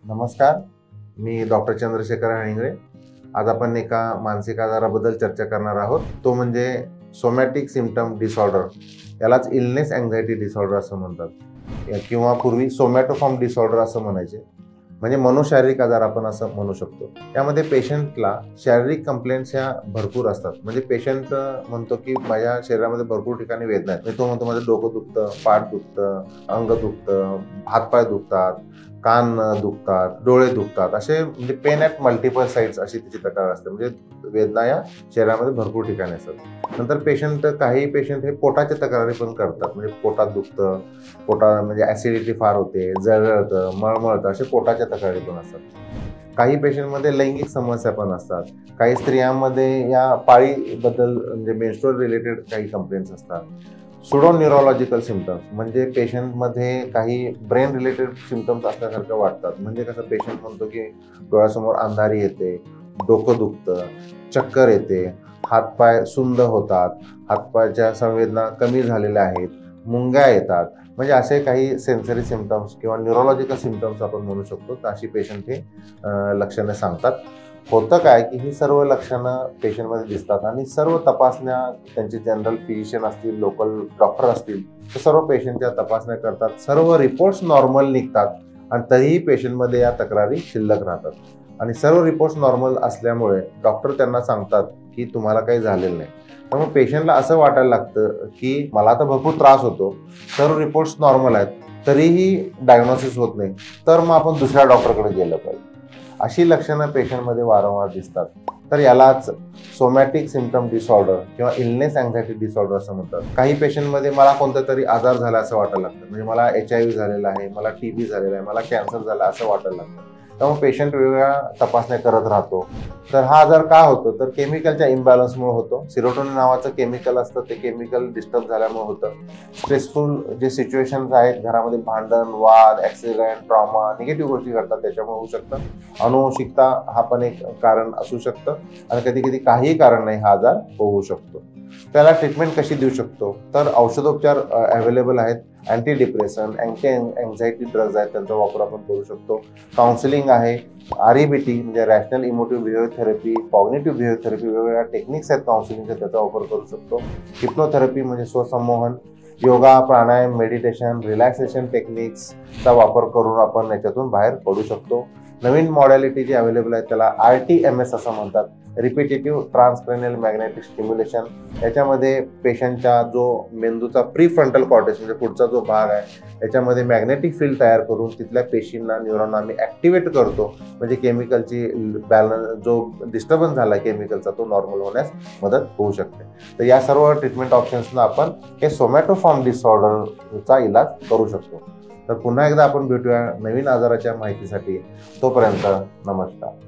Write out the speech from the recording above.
नमस्कार, मी डॉक्टर चंद्रशेखर हणिंगळे। आज आपण एका मानसिक आजाराबद्दल चर्चा करणार आहोत, तो म्हणजे सोमॅटिक सिम्पटम डिसऑर्डर। यालाच इलनेस अँक्झायटी डिसऑर्डर असं म्हणतात किंवा पूर्वी सोमॅटोफॉर्म डिसऑर्डर असं म्हणायचे, म्हणजे मनोशारीरिक आजार आपण असं म्हणू शकतो। यामध्ये पेशंटला शारीरिक कंप्लेंट्स ह्या भरपूर असतात। म्हणजे पेशंट म्हणतो की माझ्या शरीरामध्ये भरपूर ठिकाणी वेदना आहेत, म्हणजे तो म्हणतो माझं डोकं दुखतं, पाठ दुखतं, अंग दुखतं, हातपाय दुखतात, कान दुखतात, डोळे दुखतात, असे म्हणजे पेन ॲट मल्टिपल साइट्स अशी त्याची तक्रार असते। म्हणजे वेदना या शरीरामध्ये भरपूर ठिकाणी असतात। नंतर काही पेशंट हे पोटाच्या तक्रारी पण करतात, म्हणजे पोटात दुखतं, म्हणजे ॲसिडिटी फार होते, जळजळतं, मळमळतं, असे पोटाच्या तक्रारी पण असतात। काही पेशंटमध्ये लैंगिक समस्या पण असतात। काही स्त्रियांमध्ये या पाळीबद्दल म्हणजे मेन्स्ट्रुअल रिलेटेड काही कंप्लेंट्स असतात। सुडो न्यूरोलॉजिकल सिम्पटम्स म्हणजे पेशंटमध्ये काही ब्रेन रिलेटेड सिम्पटम्स असल्यासारखं वाटतात। म्हणजे कसं पेशंट म्हणतो की डोळ्यासमोर अंधारी येते, डोकं दुखतं, चक्कर येते, हातपाय सुंद होतात, हातपायच्या संवेदना कमी झालेल्या आहेत, मुंग्या येतात, म्हणजे असे काही सेन्सरी सिम्पटम्स किंवा न्यूरोलॉजिकल सिम्पटम्स आपण म्हणू शकतो। तर अशी पेशंट हे लक्षणे सांगतात। होतं काय की ही सर्व लक्षणं पेशंटमध्ये दिसतात आणि सर्व तपासण्या त्यांचे जनरल फिजिशियन असतील, लोकल डॉक्टर असतील, तर सर्व पेशंटच्या तपासण्या करतात, सर्व रिपोर्ट्स नॉर्मल निघतात आणि तरीही पेशंटमध्ये या तक्रारी शिल्लक राहतात। आणि सर्व रिपोर्ट्स नॉर्मल असल्यामुळे डॉक्टर त्यांना सांगतात की तुम्हाला काही झालेलं नाही। त्यामुळे पेशंटला असं वाटायला लागतं की मला तर भरपूर त्रास होतो, सर्व रिपोर्ट्स नॉर्मल आहेत, तरीही डायग्नोसिस होत नाही, तर मग आपण दुसऱ्या डॉक्टरकडे गेलं पाहिजे। अशी लक्षणं पेशंटमध्ये वारंवार दिसतात। तर यालाच सोमॅटिक सिम्पटम डिसऑर्डर किंवा इलनेस अँक्झायटी डिसऑर्डर असं म्हणतात। काही पेशंटमध्ये मला कोणता तरी आजार झाला असं वाटायला लागतं, म्हणजे मला HIV झालेला आहे, मला TB झालेला आहे, मला कॅन्सर झाला असं वाटायला लागतं। त्यामुळे पेशंट वेगवेगळ्या तपासण्या करत राहतो। तर हा आजार का होतो, तर केमिकलच्या इम्बॅलन्समुळे होतो। सिरोटोनिन नावाचं केमिकल असतं, ते केमिकल डिस्टर्ब झाल्यामुळे होतं। स्ट्रेसफुल जे सिच्युएशन्स आहेत घरामध्ये, भांडण, वाद, ॲक्सिडेंट, ट्रॉमा, निगेटिव्ह गोष्टी घडतात, त्याच्यामुळे होऊ शकतं। अनुवंशिकता हा पण एक कारण असू शकतं आणि कधी कधी काहीही कारण नाही हा आजार होऊ शकतो। त्याला ट्रीटमेंट कशी देऊ शकतो, तर औषधोपचार अवेलेबल आहेत। Anti depression, anti anxiety drugs आहेत, त्यांचा वापर आपण करू शकतो। काउन्सिलिंग आहे, REBT म्हणजे rational emotive behaviour therapy, cognitive behaviour therapy, वेगवेगळ्या टेक्निक्स आहेत काउन्सिलिंगच्या, त्याचा वापर करू शकतो। हिप्नोथेरपी म्हणजे स्वसंमोहन, योगा, प्राणायाम, मेडिटेशन, रिलॅक्सेशन टेक्निक्सचा वापर करून आपण याच्यातून बाहेर पडू शकतो। नवीन मॉडॅलिटी जी अवेलेबल आहे त्याला RTMS असं म्हणतात, रिपिटेटिव्ह ट्रान्सक्रॅनियल मॅग्नेटिक स्टिम्युलेशन। याच्यामध्ये पेशंटच्या जो मेंदूचा प्रीफ्रंटल कॉर्टेक्स म्हणजे पुढचा जो भाग आहे, याच्यामध्ये मॅग्नेटिक फील्ड तयार करून तिथल्या पेशींना, न्यूरॉनना आम्ही ॲक्टिवेट करतो, म्हणजे केमिकलची बॅलन्स जो डिस्टर्बन्स झाला केमिकलचा तो नॉर्मल होण्यास मदत होऊ शकते। तर या सर्व ट्रीटमेंट ऑप्शन्सना आपण हे सोमॅटोफॉर्म डिसऑर्डरचा इलाज करू शकतो। तर पुन्हा एकदा आपण भेटूया नवीन आजाराच्या माहितीसाठी। तोपर्यंत नमस्कार।